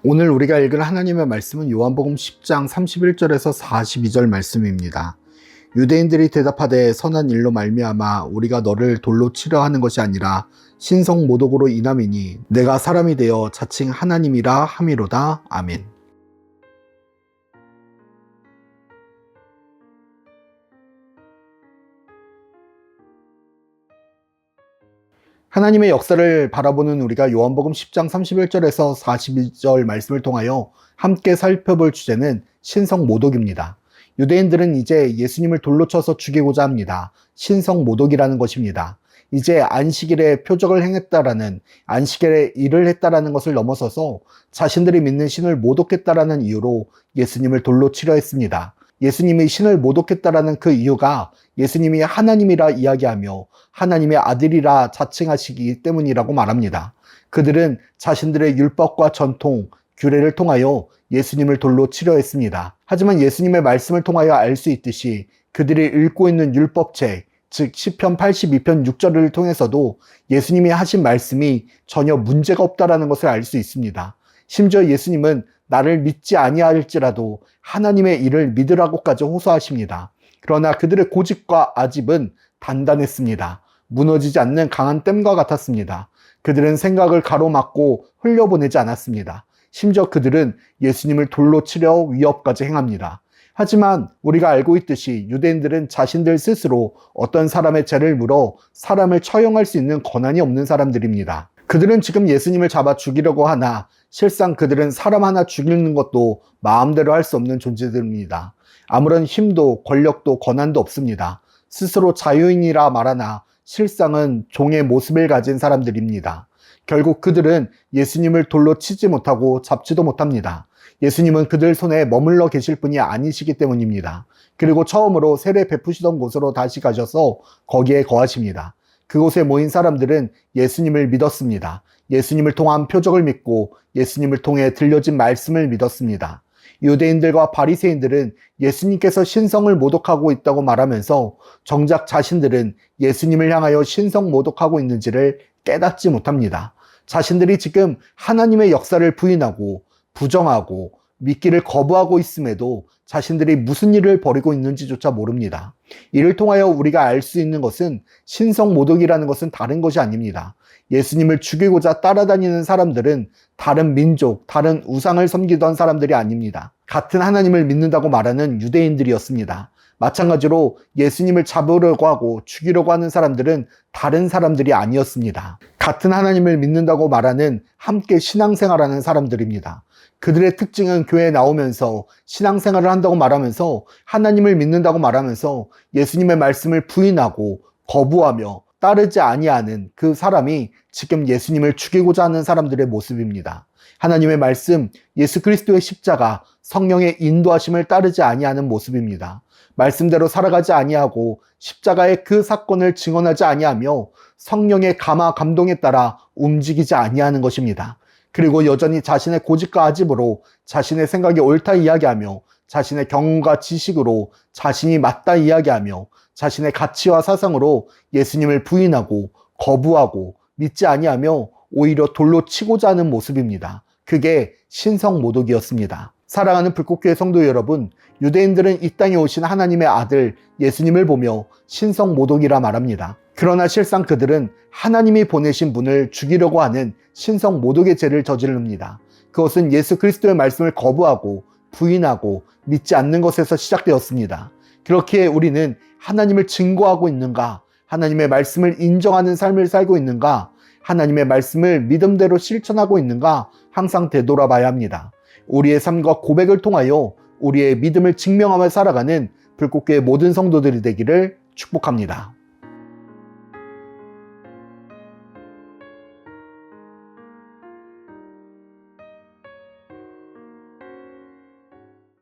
오늘 우리가 읽을 하나님의 말씀은 요한복음 10장 31절에서 42절 말씀입니다. 유대인들이 대답하되 선한 일로 말미암아 우리가 너를 돌로 치려 하는 것이 아니라 신성 모독으로 인함이니 내가 사람이 되어 자칭 하나님이라 함이로다. 아멘. 하나님의 역사를 바라보는 우리가 요한복음 10장 31절에서 42절 말씀을 통하여 함께 살펴볼 주제는 신성 모독입니다. 유대인들은 이제 예수님을 돌로 쳐서 죽이고자 합니다. 신성 모독이라는 것입니다. 이제 안식일에 표적을 행했다라는, 안식일에 일을 했다라는 것을 넘어서서 자신들이 믿는 신을 모독했다라는 이유로 예수님을 돌로 치려 했습니다. 예수님이 신을 모독했다라는 그 이유가 예수님이 하나님이라 이야기하며 하나님의 아들이라 자칭하시기 때문이라고 말합니다. 그들은 자신들의 율법과 전통, 규례를 통하여 예수님을 돌로 치려 했습니다. 하지만 예수님의 말씀을 통하여 알 수 있듯이 그들이 읽고 있는 율법책, 즉 시편 82편 6절을 통해서도 예수님이 하신 말씀이 전혀 문제가 없다라는 것을 알 수 있습니다. 심지어 예수님은 나를 믿지 아니할지라도 하나님의 일을 믿으라고까지 호소하십니다. 그러나 그들의 고집과 아집은 단단했습니다. 무너지지 않는 강한 댐과 같았습니다. 그들은 생각을 가로막고 흘려보내지 않았습니다. 심지어 그들은 예수님을 돌로 치려 위협까지 행합니다. 하지만 우리가 알고 있듯이 유대인들은 자신들 스스로 어떤 사람의 죄를 물어 사람을 처형할 수 있는 권한이 없는 사람들입니다. 그들은 지금 예수님을 잡아 죽이려고 하나 실상 그들은 사람 하나 죽이는 것도 마음대로 할 수 없는 존재들입니다. 아무런 힘도 권력도 권한도 없습니다. 스스로 자유인이라 말하나 실상은 종의 모습을 가진 사람들입니다. 결국 그들은 예수님을 돌로 치지 못하고 잡지도 못합니다. 예수님은 그들 손에 머물러 계실 분이 아니시기 때문입니다. 그리고 처음으로 세례 베푸시던 곳으로 다시 가셔서 거기에 거하십니다. 그곳에 모인 사람들은 예수님을 믿었습니다. 예수님을 통한 표적을 믿고 예수님을 통해 들려진 말씀을 믿었습니다. 유대인들과 바리새인들은 예수님께서 신성을 모독하고 있다고 말하면서 정작 자신들은 예수님을 향하여 신성 모독하고 있는지를 깨닫지 못합니다. 자신들이 지금 하나님의 역사를 부인하고 부정하고 믿기를 거부하고 있음에도 자신들이 무슨 일을 벌이고 있는지조차 모릅니다. 이를 통하여 우리가 알 수 있는 것은 신성 모독이라는 것은 다른 것이 아닙니다. 예수님을 죽이고자 따라다니는 사람들은 다른 민족, 다른 우상을 섬기던 사람들이 아닙니다. 같은 하나님을 믿는다고 말하는 유대인들이었습니다. 마찬가지로 예수님을 잡으려고 하고 죽이려고 하는 사람들은 다른 사람들이 아니었습니다. 같은 하나님을 믿는다고 말하는 함께 신앙생활하는 사람들입니다. 그들의 특징은 교회에 나오면서 신앙생활을 한다고 말하면서 하나님을 믿는다고 말하면서 예수님의 말씀을 부인하고 거부하며 따르지 아니하는 그 사람이 지금 예수님을 죽이고자 하는 사람들의 모습입니다. 하나님의 말씀, 예수 그리스도의 십자가, 성령의 인도하심을 따르지 아니하는 모습입니다. 말씀대로 살아가지 아니하고 십자가의 그 사건을 증언하지 아니하며 성령의 감화 감동에 따라 움직이지 아니하는 것입니다. 그리고 여전히 자신의 고집과 아집으로 자신의 생각이 옳다 이야기하며 자신의 경험과 지식으로 자신이 맞다 이야기하며 자신의 가치와 사상으로 예수님을 부인하고 거부하고 믿지 아니하며 오히려 돌로 치고자 하는 모습입니다. 그게 신성 모독이었습니다. 사랑하는 불꽃교회 성도 여러분, 유대인들은 이 땅에 오신 하나님의 아들 예수님을 보며 신성 모독이라 말합니다. 그러나 실상 그들은 하나님이 보내신 분을 죽이려고 하는 신성 모독의 죄를 저지릅니다. 그것은 예수 그리스도의 말씀을 거부하고 부인하고 믿지 않는 것에서 시작되었습니다. 그렇기에 우리는 하나님을 증거하고 있는가? 하나님의 말씀을 인정하는 삶을 살고 있는가? 하나님의 말씀을 믿음대로 실천하고 있는가? 항상 되돌아봐야 합니다. 우리의 삶과 고백을 통하여 우리의 믿음을 증명하며 살아가는 불꽃교회 모든 성도들이 되기를 축복합니다.